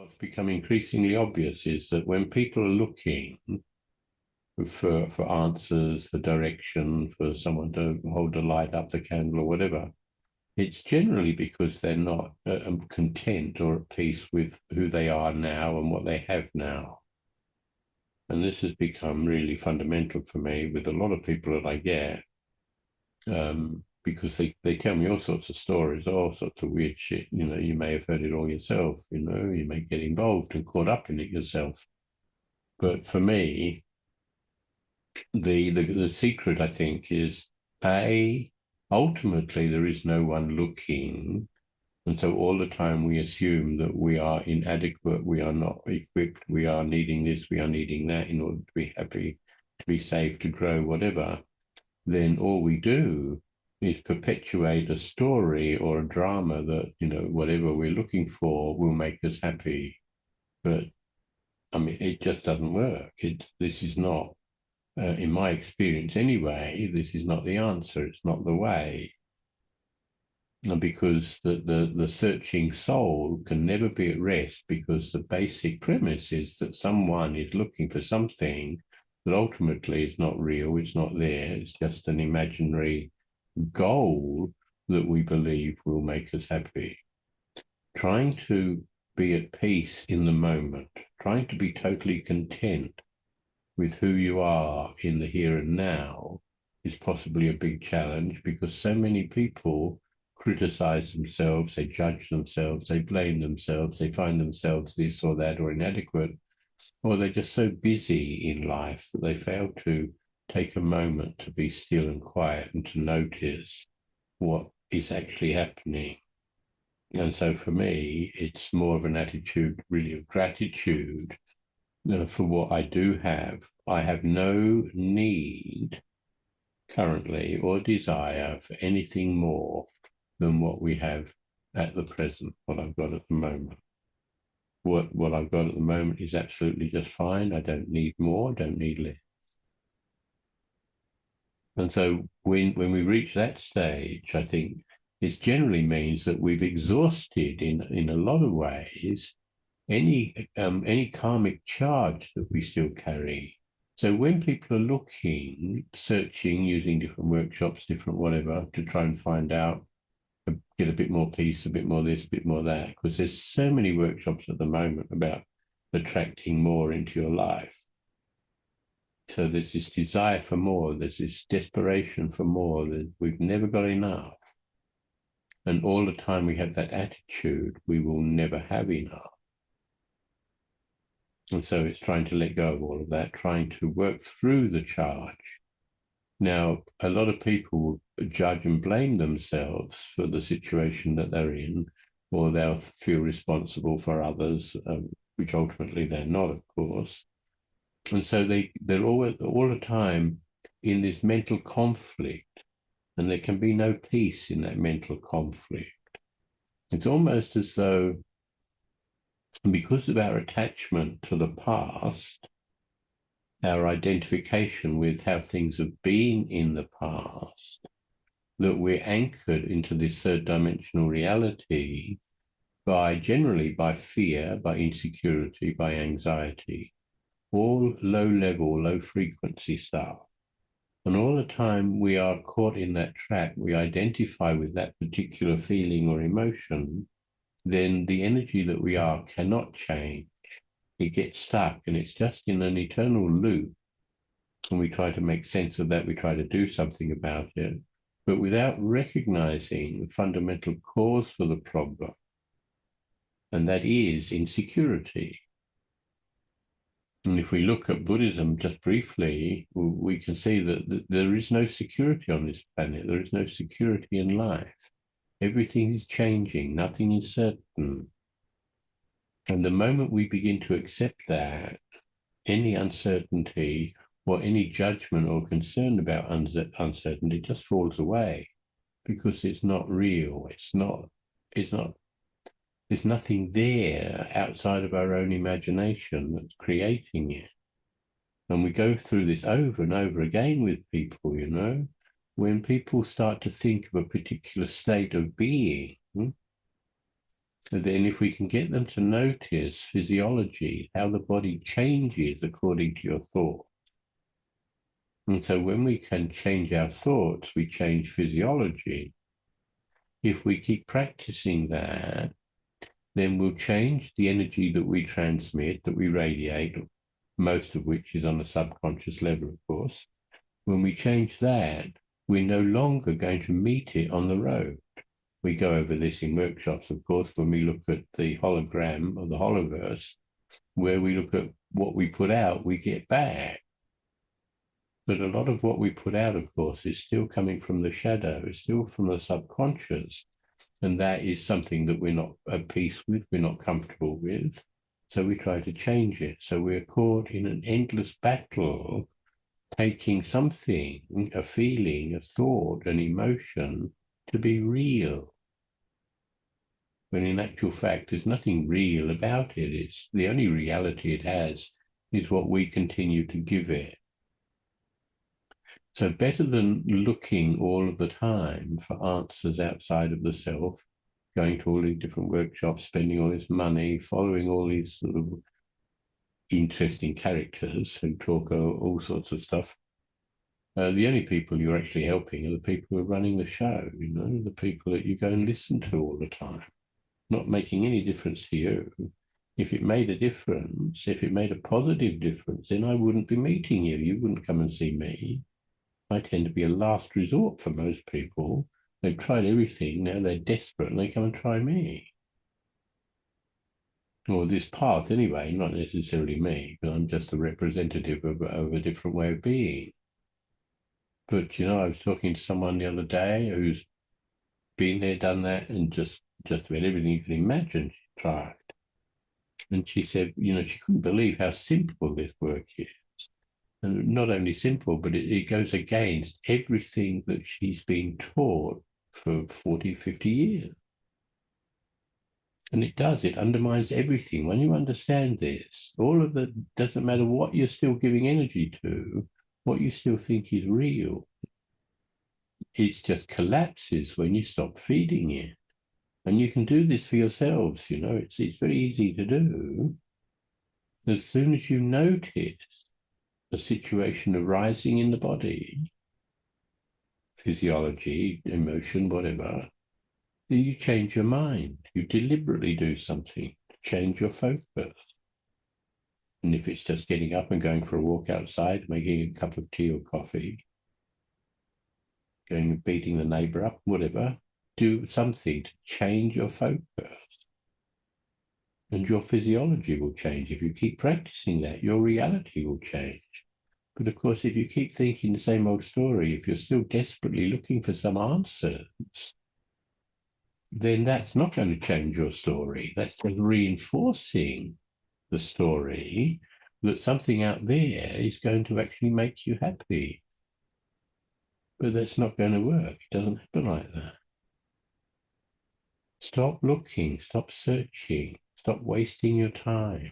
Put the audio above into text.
What's become increasingly obvious is that when people are looking for answers, for direction, for someone to hold a light up the candle or whatever, it's generally because they're not content or at peace with who they are now and what they have now. And this has become really fundamental for me with a lot of people that I get, because they tell me all sorts of stories, all sorts of weird shit. You know, you may have heard it all yourself, you know, you may get involved and caught up in it yourself. But for me, the secret, I think, is ultimately there is no one looking. And so all the time we assume that we are inadequate, we are not equipped, we are needing this, we are needing that in order to be happy, to be safe, to grow, whatever. Then all we do is perpetuate a story or a drama that, you know, whatever we're looking for will make us happy. But I mean, it just doesn't work. This is not, in my experience anyway, this is not the answer. It's not the way. Because the searching soul can never be at rest, because the basic premise is that someone is looking for something that ultimately is not real, it's not there, it's just an imaginary goal that we believe will make us happy. Trying to be at peace in the moment, trying to be totally content with who you are in the here and now is possibly a big challenge, because so many people criticize themselves, they judge themselves, they blame themselves, they find themselves this or that or inadequate, or they're just so busy in life that they fail to take a moment to be still and quiet and to notice what is actually happening. And so for me, it's more of an attitude really of gratitude for what I do have. I have no need currently or desire for anything more than what we have at the present, what I've got at the moment. What I've got at the moment is absolutely just fine. I don't need more, don't need less. And so when we reach that stage, I think it generally means that we've exhausted in a lot of ways any karmic charge that we still carry. So when people are looking, searching, using different workshops, different whatever, to try and find out, get a bit more peace, a bit more this, a bit more that, because there's so many workshops at the moment about attracting more into your life. So there's this desire for more, there's this desperation for more, that we've never got enough. And all the time we have that attitude, we will never have enough. And so it's trying to let go of all of that, trying to work through the charge. Now, a lot of people will judge and blame themselves for the situation that they're in, or they'll feel responsible for others, which ultimately they're not, of course. And so they're all the time in this mental conflict, and there can be no peace in that mental conflict. It's almost as though, because of our attachment to the past, our identification with how things have been in the past, that we're anchored into this third dimensional reality generally by fear, by insecurity, by anxiety, all low level, low frequency stuff. And all the time we are caught in that trap, we identify with that particular feeling or emotion, then the energy that we are cannot change. It gets stuck, and it's just in an eternal loop. And we try to make sense of that, we try to do something about it, but without recognizing the fundamental cause for the problem, and that is insecurity. And if we look at Buddhism just briefly, we can see that there is no security on this planet. There is no security in life. Everything is changing. Nothing is certain. And the moment we begin to accept that, any uncertainty or any judgment or concern about uncertainty just falls away, because it's not real. There's nothing there outside of our own imagination that's creating it. And we go through this over and over again with people, you know. When people start to think of a particular state of being, And then if we can get them to notice physiology, how the body changes according to your thought. And so when we can change our thoughts, we change physiology. If we keep practicing that, then we'll change the energy that we transmit, that we radiate, most of which is on a subconscious level, of course. When we change that, we're no longer going to meet it on the road. We go over this in workshops, of course, when we look at the hologram of the holoverse, where we look at what we put out, we get back. But a lot of what we put out, of course, is still coming from the shadow, it's still from the subconscious. And that is something that we're not at peace with, we're not comfortable with. So we try to change it. So we're caught in an endless battle, taking something, a feeling, a thought, an emotion, to be real. When in actual fact, there's nothing real about it. It's the only reality it has is what we continue to give it. So better than looking all of the time for answers outside of the self, going to all these different workshops, spending all this money, following all these sort of interesting characters who talk all sorts of stuff. The only people you're actually helping are the people who are running the show, the people that you go and listen to all the time, not making any difference to you. If it made a difference, if it made a positive difference, then I wouldn't be meeting you. You wouldn't come and see me. I tend to be a last resort for most people. They've tried everything, now they're desperate and they come and try me. Or this path anyway, not necessarily me, but I'm just a representative of a different way of being. But I was talking to someone the other day who's been there, done that, and just about everything you can imagine she tried. And she said, she couldn't believe how simple this work is. And not only simple, but it goes against everything that she's been taught for 40, 50 years. And it does, it undermines everything. When you understand this, all of that doesn't matter what you're still giving energy to, what you still think is real. It just collapses when you stop feeding it. And you can do this for yourselves, it's very easy to do. As soon as you notice a situation arising in the body, physiology, emotion, whatever, then you change your mind. You deliberately do something to change your focus. And if it's just getting up and going for a walk outside, making a cup of tea or coffee, going and beating the neighbor up, whatever, do something to change your focus. And your physiology will change. If you keep practicing that, your reality will change. But of course, if you keep thinking the same old story, if you're still desperately looking for some answers, then that's not going to change your story. That's just reinforcing the story that something out there is going to actually make you happy. But that's not going to work. It doesn't happen like that. Stop looking, stop searching, stop wasting your time.